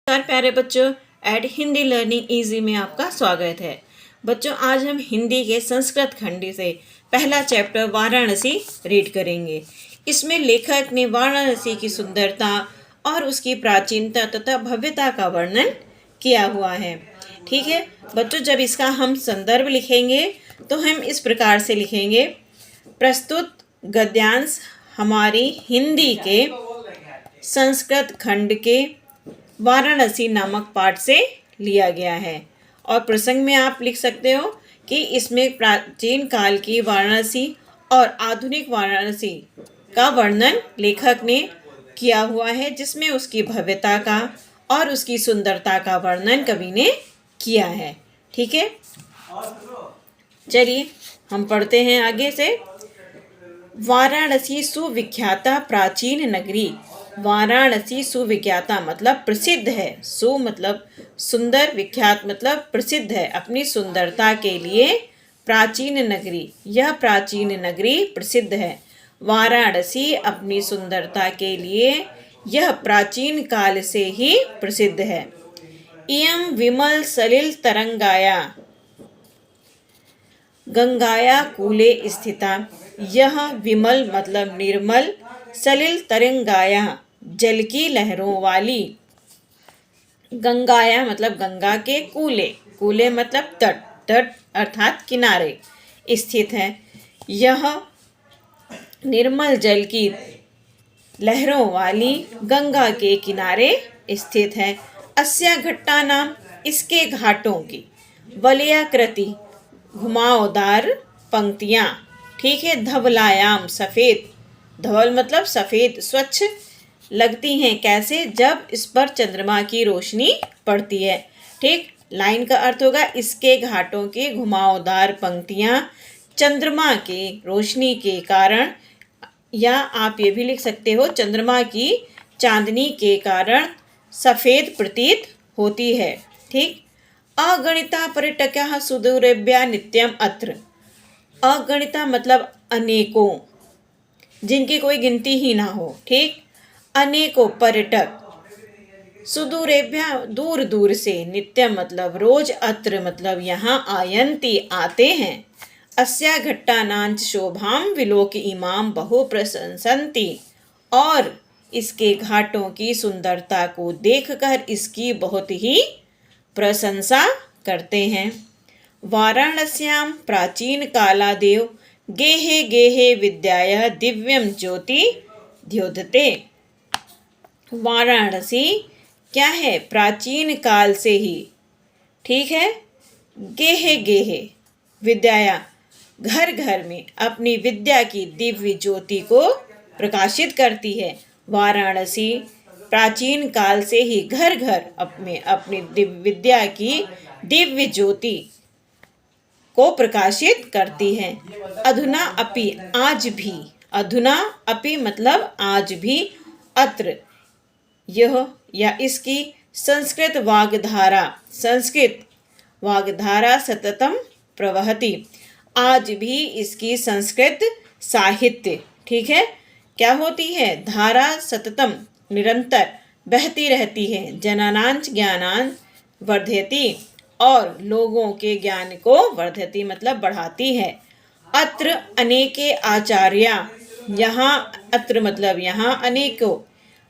नमस्कार प्यारे बच्चों, एड हिंदी लर्निंग इजी में आपका स्वागत है। बच्चों, आज हम हिंदी के संस्कृत खंड से पहला चैप्टर वाराणसी रीड करेंगे। इसमें लेखक ने वाराणसी की सुंदरता और उसकी प्राचीनता तथा भव्यता का वर्णन किया हुआ है। ठीक है बच्चों, जब इसका हम संदर्भ लिखेंगे तो हम इस प्रकार से लिखेंगे। प्रस्तुत गद्यांश हमारी हिंदी के संस्कृत खंड के वाराणसी नामक पाठ से लिया गया है। और प्रसंग में आप लिख सकते हो कि इसमें प्राचीन काल की वाराणसी और आधुनिक वाराणसी का वर्णन लेखक ने किया हुआ है, जिसमें उसकी भव्यता का और उसकी सुंदरता का वर्णन कवि ने किया है। ठीक है, चलिए हम पढ़ते हैं आगे से। वाराणसी सुविख्याता प्राचीन नगरी। वाराणसी सुविख्याता मतलब प्रसिद्ध है। सु मतलब सुंदर, विख्यात मतलब प्रसिद्ध है अपनी सुंदरता के लिए। प्राचीन नगरी, यह प्राचीन नगरी प्रसिद्ध है। वाराणसी अपनी सुंदरता के लिए यह प्राचीन काल से ही प्रसिद्ध है। इयं विमल सलिल तरंगाया गंगाया कूले स्थिता। यह विमल मतलब निर्मल, सलिल तरंगाया जल की लहरों वाली, गंगाया मतलब गंगा के कूले, कूले मतलब तट, तट अर्थात किनारे स्थित है। यह निर्मल जल की लहरों वाली गंगा के किनारे स्थित है। अस्या घट्टा नाम, इसके घाटों की, वलयाकृति घुमावदार पंक्तियाँ। ठीक है, धवलायाम सफ़ेद, धवल मतलब सफ़ेद, स्वच्छ लगती हैं। कैसे? जब इस पर चंद्रमा की रोशनी पड़ती है। ठीक, लाइन का अर्थ होगा इसके घाटों की घुमावदार पंक्तियाँ चंद्रमा के रोशनी के कारण, या आप ये भी लिख सकते हो चंद्रमा की चांदनी के कारण सफ़ेद प्रतीत होती है। ठीक, अगणिता पर्यटकाः सुदूरेभ्यः नित्यम अत्र। अगणिता मतलब अनेकों, जिनकी कोई गिनती ही ना हो। ठीक, अनेकों पर्यटक सुदूरेभ्यः दूर दूर से, नित्यम मतलब रोज, अत्र मतलब यहाँ, आयन्ति आते हैं। अस्या घट्टानांच शोभां विलोक इमाम बहु प्रशंसन्ति। और इसके घाटों की सुंदरता को देखकर इसकी बहुत ही प्रशंसा करते हैं। वाराणस्यां प्राचीन कालादेव गेहे गेहे विद्याया दिव्यम ज्योति द्योतते। वाराणसी क्या है? प्राचीन काल से ही, ठीक है, गेहे गेहे विद्याया घर घर में अपनी विद्या की दिव्य ज्योति को प्रकाशित करती है। वाराणसी प्राचीन काल से ही घर घर में अपनी दिव्य विद्या की दिव्य ज्योति को प्रकाशित करती है। अधुना अपि आज भी, अधुना अपि मतलब आज भी, अत्र यह या इसकी संस्कृत वाग्धारा, संस्कृत वाग्धारा सततम प्रवहति, आज भी इसकी संस्कृत साहित्य, ठीक है, क्या होती है? धारा सततम निरंतर बहती रहती है। जनानांच ज्ञानान वर्धयति, और लोगों के ज्ञान को वर्धयति मतलब बढ़ाती है। अत्र अनेके आचार्या, यहाँ अत्र मतलब यहाँ, अनेकों,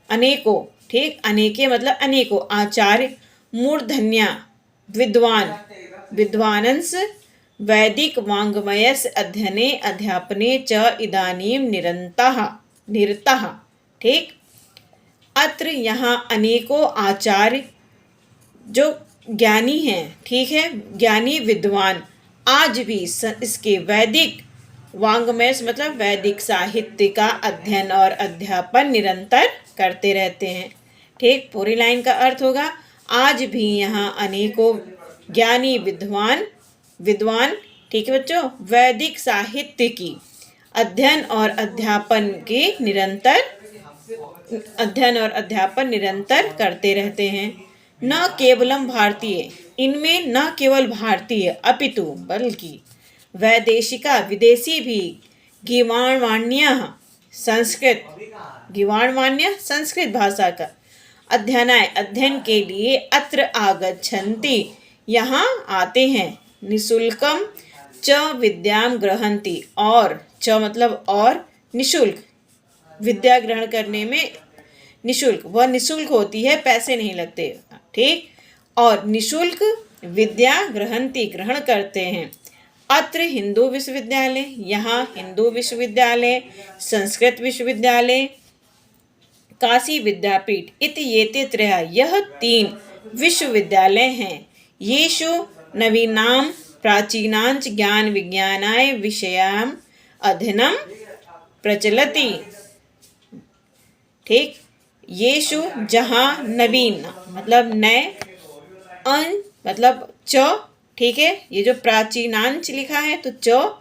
अनेकों, ठीक, अनेके मतलब अनेकों, आचार्य मूर्धन्या विद्वान, विद्वानंस वैदिक वाङ्मयस् अध्ययने अध्यापने च इदानीं निरन्तः, निरतः। ठीक, अत्र यहाँ अनेकों आचार्य जो ज्ञानी हैं, ठीक है, ज्ञानी विद्वान आज भी इसके वैदिक वाङ्मय मतलब वैदिक साहित्य का अध्ययन और अध्यापन निरंतर करते रहते हैं। ठीक, पूरी लाइन का अर्थ होगा आज भी यहाँ अनेकों ज्ञानी विद्वान, विद्वान, ठीक है बच्चों, वैदिक साहित्य की अध्ययन और अध्यापन की निरंतर, अध्ययन और अध्यापन निरंतर करते रहते हैं। न केवलम भारतीय, इनमें न केवल भारतीय अपितु बल्कि वैदेशिका विदेशी भी गीर्वाणवाण्यः संस्कृत, गीर्वाणवाण्य संस्कृत भाषा का अध्ययनाय अध्ययन के लिए अत्र आगच्छन्ति यहाँ आते हैं। निशुल्कम च विद्याम ग्रहन्ति और च मतलब और निशुल्क विद्या ग्रहण करने में निशुल्क वह निशुल्क होती है, पैसे नहीं लगते। ठीक, और निशुल्क विद्या ग्रहन्ति ग्रहण करते हैं। अत्र हिंदू विश्वविद्यालय यहाँ हिंदू विश्वविद्यालय, संस्कृत विश्वविद्यालय, काशी विद्यापीठ इति येते त्रयः यह 3 विश्वविद्यालय हैं। येषु नवीनां प्राचीनांच ज्ञान विज्ञानाय विषयाम अध्ययनम प्रचलति। ठीक, येषु जहाँ नवीन मतलब नए, अन मतलब च, ठीक है, ये जो प्राचीनांच लिखा है तो च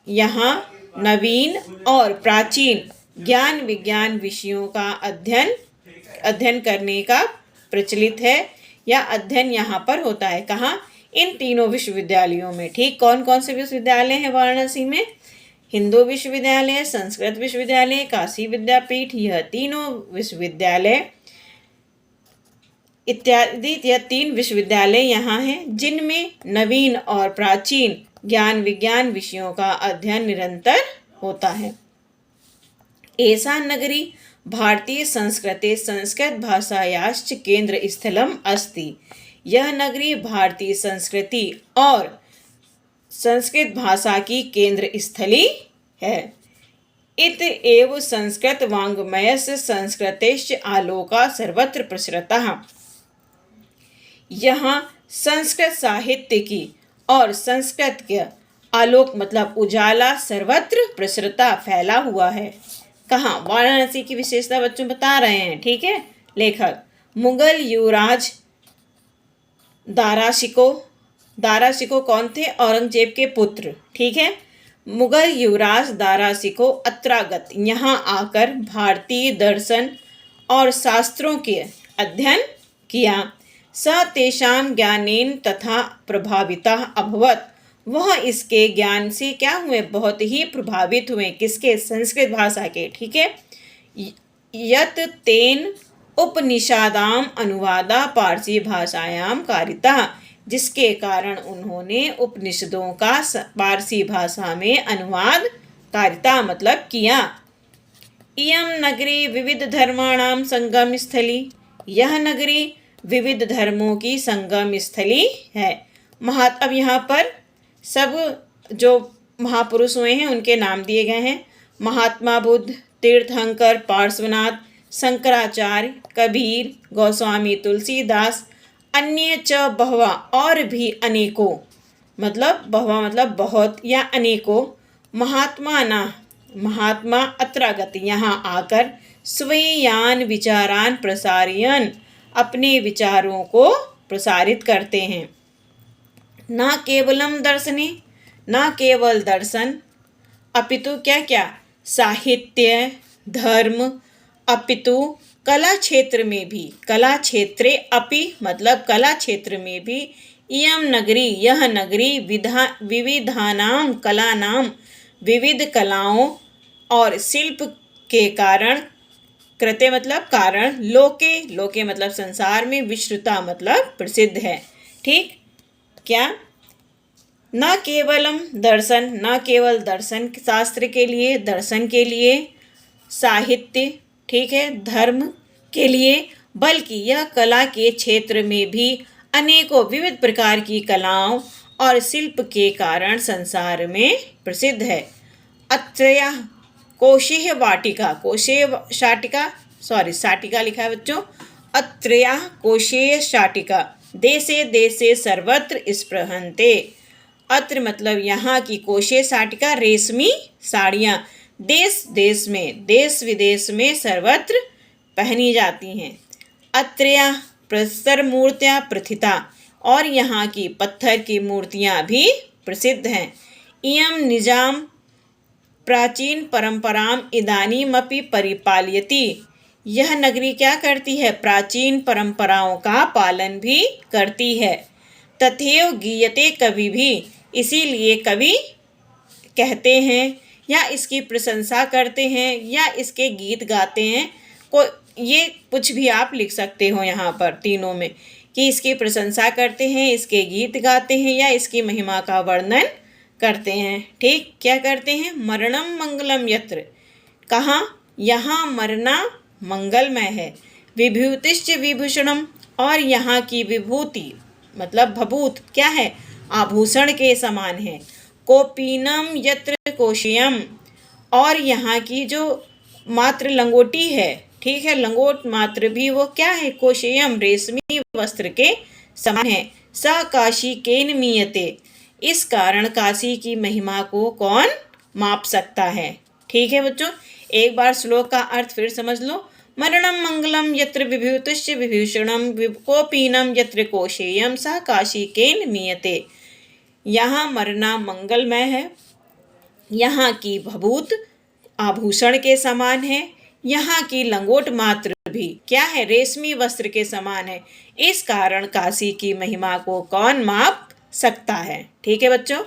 यहाँ नवीन और प्राचीन ज्ञान विज्ञान विषयों का अध्ययन करने का प्रचलित है या अध्ययन यहाँ पर होता है। कहाँ? इन तीनों विश्वविद्यालयों में। ठीक, कौन कौन से विश्वविद्यालय हैं वाराणसी में? हिंदू विश्वविद्यालय, संस्कृत विश्वविद्यालय, काशी विद्यापीठ, यह तीनों विश्वविद्यालय इत्यादि, यह 3 विश्वविद्यालय यहाँ हैं जिनमें नवीन और प्राचीन ज्ञान विज्ञान विषयों का अध्ययन निरंतर होता है। एषा नगरी भारतीय संस्कृते संस्कृत भाषायाश्च केंद्र स्थलम अस्ति। यह नगरी भारतीय संस्कृति और संस्कृत भाषा की केंद्र स्थली है। इत एव संस्कृत वाङ्मयस्य संस्कृतेश्च आलोका सर्वत्र प्रसृतः। यहाँ संस्कृत साहित्य की और संस्कृत के आलोक मतलब उजाला सर्वत्र प्रसृता फैला हुआ है। कहाँ? वाराणसी की विशेषता बच्चों बता रहे हैं। ठीक है, लेखक मुगल युवराज दाराशिको कौन थे? औरंगजेब के पुत्र। ठीक है, मुगल युवराज दाराशिको अत्रागत यहाँ आकर भारतीय दर्शन और शास्त्रों के अध्ययन किया। स तेषां ज्ञानेन तथा प्रभावितः अभवत्। वह इसके ज्ञान से क्या हुए? बहुत ही प्रभावित हुए। किसके? संस्कृत भाषा के। ठीक है, यत तेन उपनिषदाम अनुवादा पारसी भाषायाम कारितः, जिसके कारण उन्होंने उपनिषदों का पारसी भाषा में अनुवाद कारिता मतलब किया। इयं नगरी विविध धर्माणाम संगम स्थली। यह नगरी विविध धर्मों की संगम स्थली है। अब यहाँ पर सब जो महापुरुष हुए हैं उनके नाम दिए गए हैं। महात्मा बुद्ध, तीर्थंकर, पार्श्वनाथ, शंकराचार्य, कबीर, गोस्वामी तुलसीदास, अन्य च बहवा और भी अनेकों, मतलब बहवा मतलब बहुत या अनेकों, महात्मा अत्रागत यहाँ आकर स्वीयान विचारान प्रसारयन अपने विचारों को प्रसारित करते हैं। न केवलम दर्शने, न केवल दर्शन, अपितु क्या क्या? साहित्य, धर्म, अपितु कला क्षेत्र में भी, कला क्षेत्रे अपि मतलब कला क्षेत्र में भी, इयं नगरी यह नगरी विविधानां कलानां विविध कलाओं और शिल्प के कारण, कृते मतलब कारण, लोके मतलब संसार में, विश्रुता मतलब प्रसिद्ध है। ठीक, क्या? न केवलम दर्शन, न केवल दर्शन शास्त्र के लिए, दर्शन के लिए, साहित्य, ठीक है, धर्म के लिए, बल्कि यह कला के क्षेत्र में भी अनेकों विविध प्रकार की कलाओं और शिल्प के कारण संसार में प्रसिद्ध है। अत्रयः कोशेय वाटिका, शाटिका लिखा है बच्चों। अत्रयः कोशेय शाटिका देशे देशे सर्वत्र स्पृहन्ते। अत्र मतलब यहाँ की कोशेय शाटिका रेशमी साड़ियाँ देश देश में, देश विदेश में सर्वत्र पहनी जाती हैं। अत्रयः प्रस्तर मूर्तियाँ प्रथिता और यहाँ की पत्थर की मूर्तियाँ भी प्रसिद्ध हैं। इयं निजाम प्राचीन परंपराम इदानीमपि परिपालयति। यह नगरी क्या करती है? प्राचीन परंपराओं का पालन भी करती है। तथैव गीयते कवि भी, इसीलिए कवि कहते हैं या इसकी प्रशंसा करते हैं या इसके गीत गाते हैं। ये कुछ भी आप लिख सकते हो यहाँ पर तीनों में, कि इसकी प्रशंसा करते हैं, इसके गीत गाते हैं या इसकी महिमा का वर्णन करते हैं। ठीक, क्या करते हैं? मरणम मंगलम यत्र, कहाँ? यहाँ मरना मंगलमय है। विभूतिश्च विभूषणम, और यहाँ की विभूति मतलब भभूत क्या है? आभूषण के समान है। कोपीनम यत्र कोशियम, और यहाँ की जो मात्र लंगोटी है, ठीक है, लंगोट मात्र भी वो क्या है? कोशेयम, रेशमी वस्त्र के समान है। स काशी केन मीयते, इस कारण काशी की महिमा को कौन माप सकता है? ठीक है बच्चों, एक बार श्लोक का अर्थ फिर समझ लो। मरणम मंगलम यत्र विभूतिश्च विभूषणम कोपीनम यत्र कोशेयम स काशी केन मीयते। यहाँ मरना मंगलमय है, यहाँ की भभूत आभूषण के समान है, यहाँ की लंगोट मात्र भी क्या है? रेशमी वस्त्र के समान है। इस कारण काशी की महिमा को कौन माप सकता है? ठीक है बच्चों।